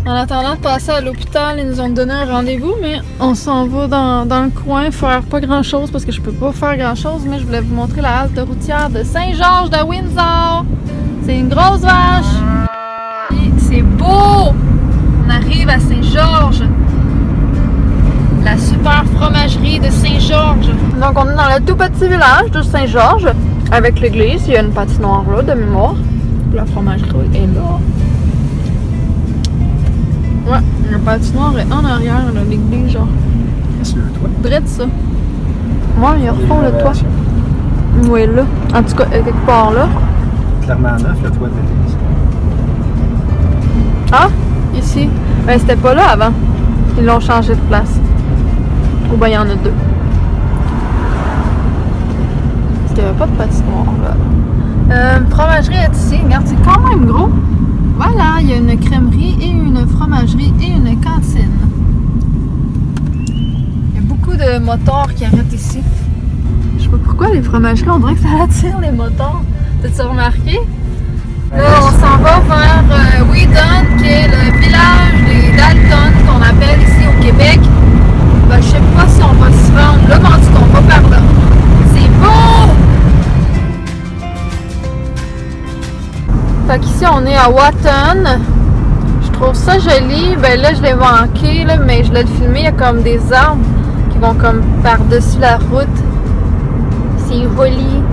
En attendant de passer à l'hôpital, ils nous ont donné un rendez-vous, mais on s'en va dans le coin faire pas grand-chose parce que je peux pas faire grand-chose, mais je voulais vous montrer la halte routière de Saint-Georges de Windsor. C'est une grosse vache! Et c'est beau! On arrive à Saint-Georges. La super fromagerie de Saint-Georges. Donc on est dans le tout petit village de Saint-Georges avec l'église. Il y a une patinoire là de mémoire. La fromagerie est là. Ouais, la patinoire est en arrière de l'église, genre. C'est le toit. Drette ça. Ouais, ils refont le toit. Oui, là. En tout cas, quelque part là. Clairement neuf, le toit de l'église. Ah, ici. Ben, c'était pas là avant. Ils l'ont changé de place. Ou ben, il y en a deux. Parce qu'il n'y avait pas de patinoire là. Fromagerie est ici. Regarde, c'est quand même gros. Voilà, il y a une crèmerie et une fromagerie et une cantine. Il y a beaucoup de motards qui arrêtent ici. Je sais pas pourquoi les fromageries, on dirait que ça attire les motards. T'as-tu remarqué? Là, on s'en va vers Wheaton, qui est le village des Dalton, qu'on appelle ici au Québec. Ben, je sais pas si on va s'y rendre là, mais en tout cas, on va par là. C'est beau! Fait qu'ici, on est à Wheaton. Je trouve ça joli. Ben là, je l'ai manqué, là, mais je l'ai filmé. Il y a comme des arbres qui vont comme par-dessus la route. C'est joli.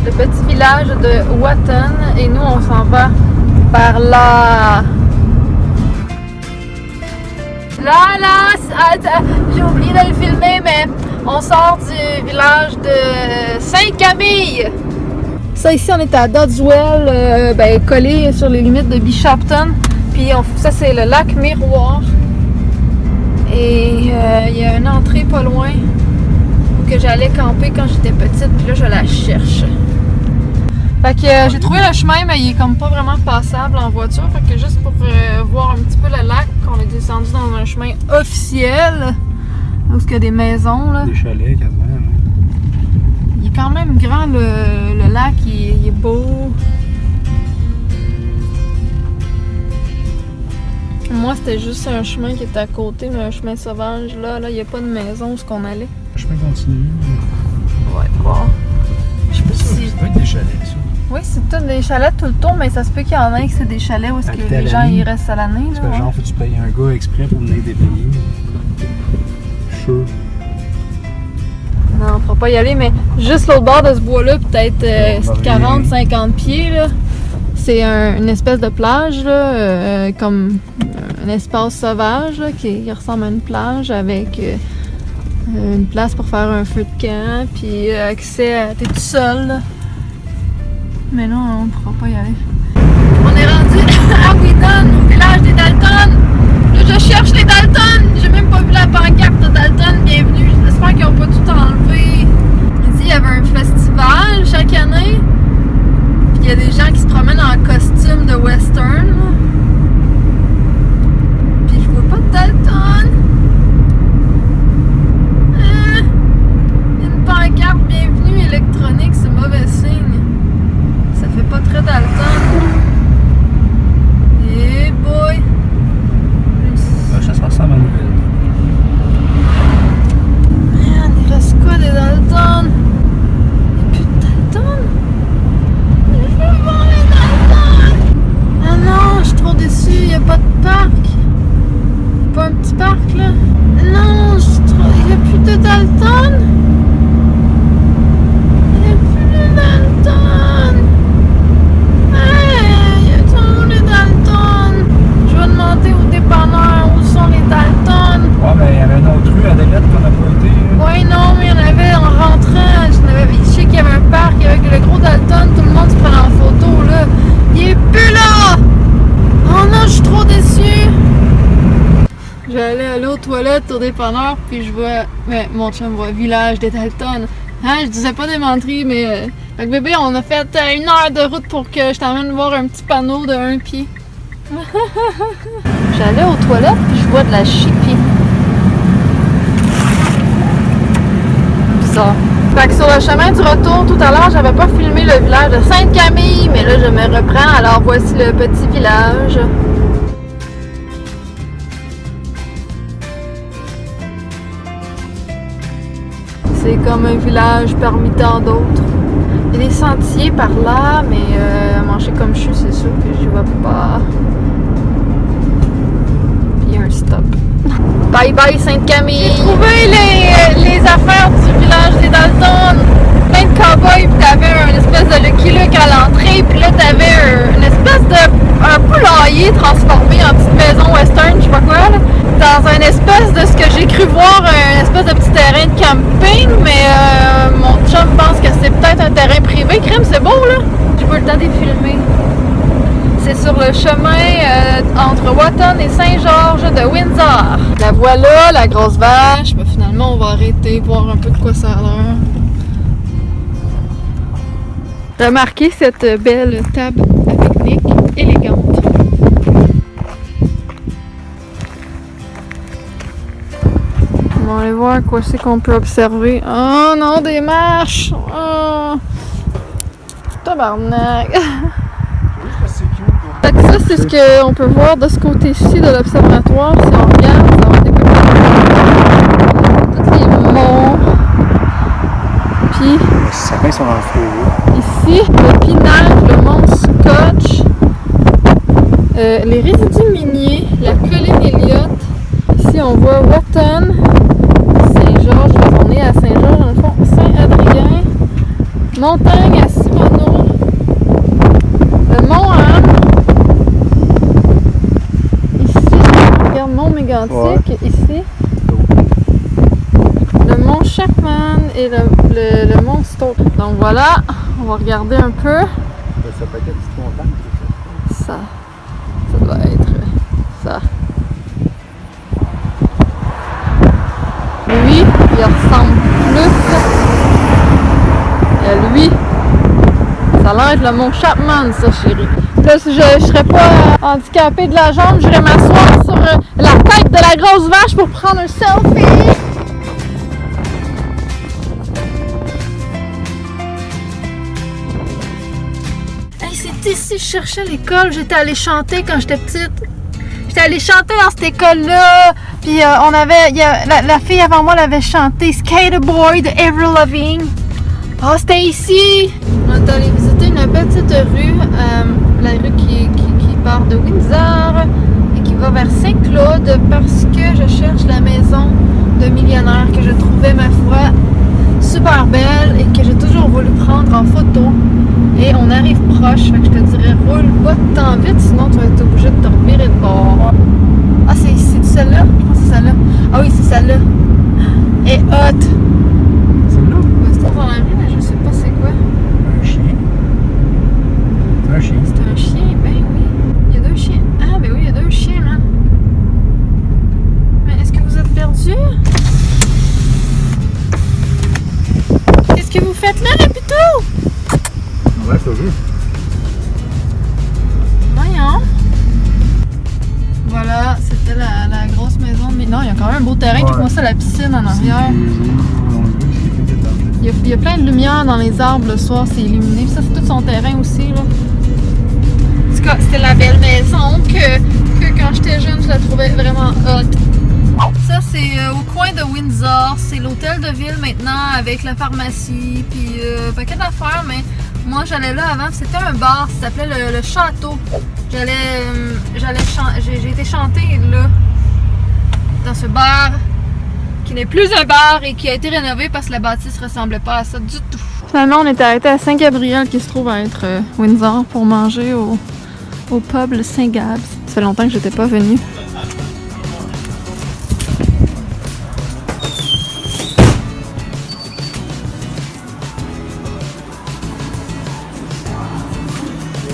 Le petit village de Wheaton. Et nous, on s'en va par là. Là, j'ai oublié de le filmer, mais on sort du village de Sainte-Camille. Ça, ici, on est à Dodswell, collé sur les limites de Bishopton. Puis, ça, c'est le lac Miroir. Et il y a une entrée pas loin où que j'allais camper quand j'étais petite. Puis là, je la cherche. Fait que j'ai trouvé le chemin, mais il est comme pas vraiment passable en voiture. Fait que juste pour voir un petit peu le lac, on est descendu dans un chemin officiel. Où il y a des maisons, là. Des chalets, quasiment. Hein. Il est quand même grand, le lac, il est beau. Moi, c'était juste un chemin qui était à côté, mais un chemin sauvage. Là, il n'y a pas de maison où qu'on allait. Le chemin continue. Ouais, voir. Je sais pas si... Ça peut être des chalets, ça. Oui, c'est tout des chalets tout le tour, mais ça se peut qu'il y en ait que c'est des chalets où est-ce que les gens y restent à l'année. Parce que genre, faut que tu payes un gars exprès pour venir dépayer. Sure. Non, on ne pourra pas y aller, mais juste l'autre bord de ce bois-là, peut-être 40-50 pieds, là. C'est une espèce de plage, là, comme un espace sauvage là, qui ressemble à une plage avec une place pour faire un feu de camp, puis accès à... T'es tout seul, là. Mais là, on ne pourra pas y aller. On est rendu à Wheaton, au village des Dalton. Là, je cherche les Dalton. J'ai même pas vu la pancarte de Dalton. Bienvenue. J'espère qu'ils n'ont pas tout enlevé. Ici, il y avait un festival chaque année. Puis il y a des gens qui se promènent en costume de western. Puis je vois pas de Dalton. Il y a une pancarte bienvenue électronique, c'est mauvais signe. Ça fait pas très Dalton. Eh boy! Ça ressemble à Nouvelle. Man, il reste quoi des Dalton? Il n'y a plus de Dalton? Je veux voir les Dalton! Ah non, je suis trop déçue, il n'y a pas de parc. Pas un petit parc là? Non, je suis trop... Il n'y a plus de Dalton? Il n'y a plus de Dalton! Hey, il y a tout les Dalton! Je vais demander au dépanneur où sont les Dalton. Ouais, mais il y avait une autre rue à Delette qu'on n'a pas été. Oui, non, mais il y en avait en rentrant. Je sais qu'il y avait un parc avec le gros Dalton. Tout le monde se prenait en photo, là. Il est plus là! Oh non, je suis trop déçue! J'allais aller aux toilettes au dépanneur, puis je vois... Mais mon chum voit village des Dalton. Hein, je disais pas des menteries, mais... Fait que bébé, on a fait 1 heure de route pour que je t'emmène voir un petit panneau de 1 pied. J'allais aux toilettes, puis je vois de la chipie. Bizarre. Fait que sur le chemin du retour, tout à l'heure, j'avais pas filmé le village de Sainte-Camille, mais là, je me reprends. Alors, voici le petit village. C'est comme un village parmi tant d'autres. Il y a des sentiers par là, mais manger comme je suis, c'est sûr que j'y vais pas. Puis il y a un stop. Bye bye Sainte-Camille! J'ai trouvé les affaires du village des Dalton. Plein de cow-boys, puis t'avais une espèce de Lucky Luke à l'entrée, puis là t'avais une espèce de un poulailler transformé en petite maison western, je sais pas quoi, là, dans une espèce de ce que j'ai cru voir, une espèce de petit terrain de camping, mais mon chum pense que c'est peut-être un terrain privé. Crème, c'est beau là! J'ai pas le temps de les filmer. C'est sur le chemin entre Wotton et Saint-Georges de Windsor. La voilà, la grosse vache. Mais finalement, on va arrêter, voir un peu de quoi ça a l'air. Remarquez cette belle table à pique-nique élégante. On va aller voir quoi c'est qu'on peut observer. Oh non, des marches! Oh! Tabarnak! Fait que ça, c'est ce qu'on peut voir de ce côté-ci de l'observatoire. Si on regarde, ça va découvrir tous les monts. Puis, Les sapins sont dans le feu. ici, le Pinnacle, le mont Scotch, les résidus miniers, la colline Elliott. Ici, on voit Wotton, Saint-Georges. On est à Saint-Georges, dans le fond, Saint-Adrien. Montagne à Simoneau. Le mont Anne. Regarde, Mont Mégantic, ouais. Ici. Le Mont Chapman et le Mont Stoke. Donc voilà, on va regarder un peu. Ça peut être une petite montagne. Ça doit être ça. Lui, il ressemble plus à lui. Ça a l'air de le Mont Chapman, ça, chérie. Là, si je serais pas handicapée de la jambe, j'irais m'asseoir sur la tête de la grosse vache pour prendre un selfie. Hey, c'est ici, je cherchais l'école. J'étais allée chanter quand j'étais petite. J'étais allée chanter dans cette école-là. Puis on avait, la fille avant moi l'avait chanté Skater Boy de Avril Lavigne. Ah, oh, c'était ici! On est allé visiter une petite rue, la rue qui part de Windsor et qui va vers Saint-Claude parce que je cherche la maison de millionnaire que je trouvais, ma foi, super belle et que j'ai toujours voulu prendre en photo. Et on arrive proche, fait que je te dirais roule pas tant vite, sinon tu vas être obligé de te revirer de bord. Ah, c'est celle-là? Je pense que c'est celle-là. Ah oui, c'est celle-là. Et hot! Celle-là? C'est dans la rue, mais je sais pas c'est quoi. Un chien. C'est un chien. C'est un chien, ben oui. Il y a deux chiens. Ah, ben oui, il y a deux chiens, là. Mais est-ce que vous êtes perdu? Qu'est-ce que vous faites là, les pitous? Ouais, c'est vrai. Voyons. Voilà, c'était la grosse maison. Mais non, il y a quand même un beau terrain. Puis moi, ça, la piscine en arrière. Il y a plein de lumière dans les arbres le soir, c'est illuminé. Puis ça, c'est tout son terrain aussi, là. En tout cas, c'était la belle maison que quand j'étais jeune, je la trouvais vraiment hot. Ça, c'est au coin de Windsor. C'est l'hôtel de ville maintenant avec la pharmacie. Puis un paquet d'affaires, mais moi, j'allais là avant. C'était un bar, ça s'appelait le Château. J'ai été chanter là, dans ce bar qui n'est plus un bar et qui a été rénové parce que la bâtisse ressemblait pas à ça du tout. Finalement, on était arrêté à Saint-Gabriel qui se trouve à être Windsor pour manger au pub le Saint-Gabs. Ça fait longtemps que j'étais pas venue.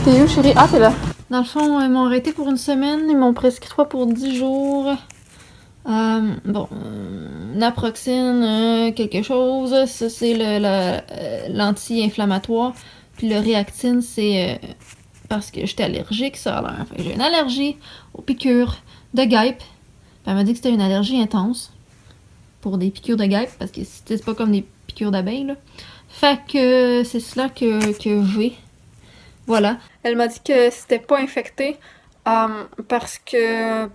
T'es où, chérie? Ah, t'es là. Dans le fond, ils m'ont arrêté pour une semaine. Ils m'ont prescrit 3 pour 10 jours. Naproxène, quelque chose. Ça, c'est l'anti-inflammatoire. Puis le Réactine, c'est parce que j'étais allergique, ça a l'air. J'ai une allergie aux piqûres de guêpes. Puis elle m'a dit que c'était une allergie intense pour des piqûres de guêpes. Parce que c'est pas comme des piqûre d'abeille, là. Fait que c'est cela que j'ai. Voilà. Elle m'a dit que c'était pas infecté parce que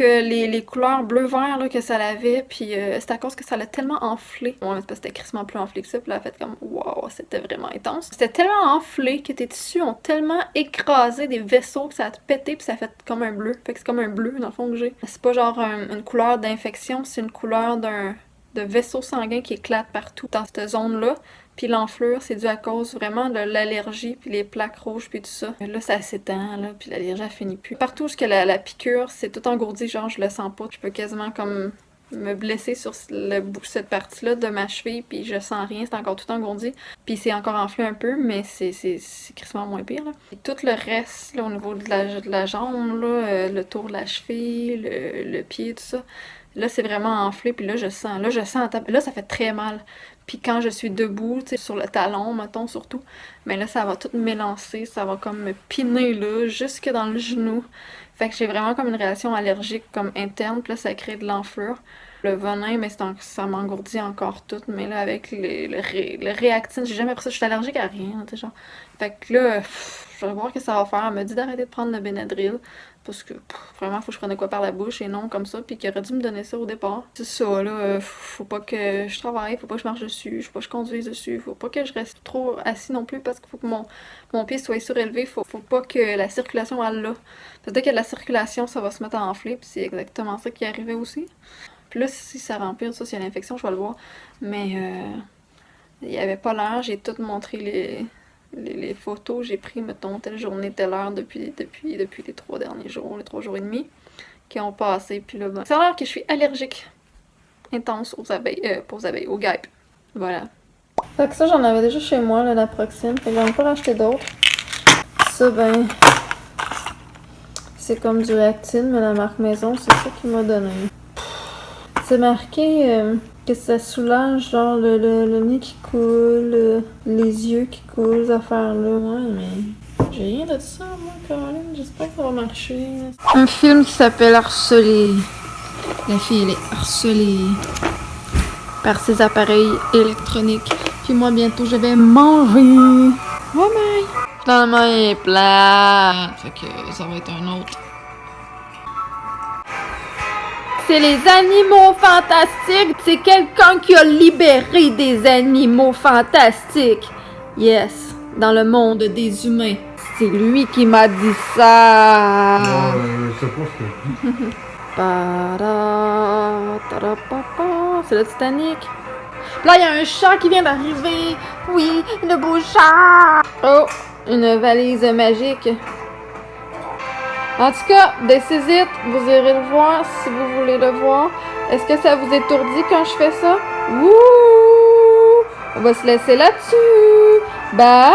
les couleurs bleu-vert là, que ça l'avait, puis c'est à cause que ça l'a tellement enflé. Ouais, c'est parce que c'était crissement plus enflé que ça, puis là, elle a fait comme waouh, c'était vraiment intense. C'était tellement enflé que tes tissus ont tellement écrasé des vaisseaux que ça a pété, puis ça a fait comme un bleu. Fait que c'est comme un bleu dans le fond que j'ai. C'est pas genre une couleur d'infection, c'est une couleur de vaisseau sanguin qui éclate partout dans cette zone-là. Puis l'enflure, c'est dû à cause vraiment de l'allergie, puis les plaques rouges, puis tout ça. Là, ça s'étend, là, puis l'allergie, elle finit plus. Partout où la piqûre, c'est tout engourdi, genre, je le sens pas. Je peux quasiment comme me blesser sur cette partie-là de ma cheville, puis je sens rien, c'est encore tout engourdi. Puis c'est encore enflé un peu, mais c'est crissement moins pire, là. Et tout le reste, là, au niveau de la jambe, là, le tour de la cheville, le pied, tout ça, là, c'est vraiment enflé, puis là, je sens, là, ça fait très mal. Puis quand je suis debout, tu sais, sur le talon, mettons, surtout, mais là, ça va tout m'élancer, ça va comme me piner, là, jusque dans le genou. Fait que j'ai vraiment comme une réaction allergique, comme interne, puis là, ça crée de l'enflure. Le venin, mais ça m'engourdit encore tout, mais là, avec le réactine, j'ai jamais pris ça, je suis allergique à rien, tu sais, genre. Fait que là, je vais voir ce que ça va faire. Elle m'a dit d'arrêter de prendre le Benadryl. Parce que vraiment, faut que je prenne quoi par la bouche et non comme ça. Puis qu'il aurait dû me donner ça au départ. C'est ça, là. Faut pas que je travaille, faut pas que je marche dessus, faut pas que je conduise dessus, faut pas que je reste trop assis non plus parce qu'il faut que mon pied soit surélevé. Faut pas que la circulation aille là. Parce que dès qu'il y a de la circulation, ça va se mettre à enfler. Puis c'est exactement ça qui arrivait aussi. Puis là, si ça empire, ça, s'il y a l'infection, je vais le voir. Mais il y avait pas l'air. J'ai tout montré les photos, j'ai pris, mettons, telle journée, telle heure depuis les 3 derniers jours, les 3 jours et demi qui ont passé. Puis là, ben, ça a l'air que je suis allergique intense aux abeilles, pas aux abeilles, aux guêpes. Voilà. Fait que ça, j'en avais déjà chez moi, là, la Proxime. Fait que j'en ai pas racheté d'autres. Ça, ben, c'est comme du Réactine, mais la marque Maison, c'est ça qu'il m'a donné. C'est marqué que ça soulage genre le nez qui coule, les yeux qui coulent, ces affaires-là. Ouais, mais j'ai rien de ça, moi, Caroline. J'espère que ça va marcher. Un film qui s'appelle Harcelé. La fille, elle est harcelée par ses appareils électroniques. Puis moi, bientôt, je vais manger. Oh my! Finalement, il est plat. Fait que ça va être un autre. C'est les animaux fantastiques. C'est quelqu'un qui a libéré des animaux fantastiques. Yes, dans le monde des humains. C'est lui qui m'a dit ça. C'est pas ce que C'est le Titanic. Là, il y a un chat qui vient d'arriver. Oui, le beau chat. Oh, une valise magique. En tout cas, this is it. Vous irez le voir si vous voulez le voir. Est-ce que ça vous étourdit quand je fais ça? Wouh! On va se laisser là-dessus. Bye!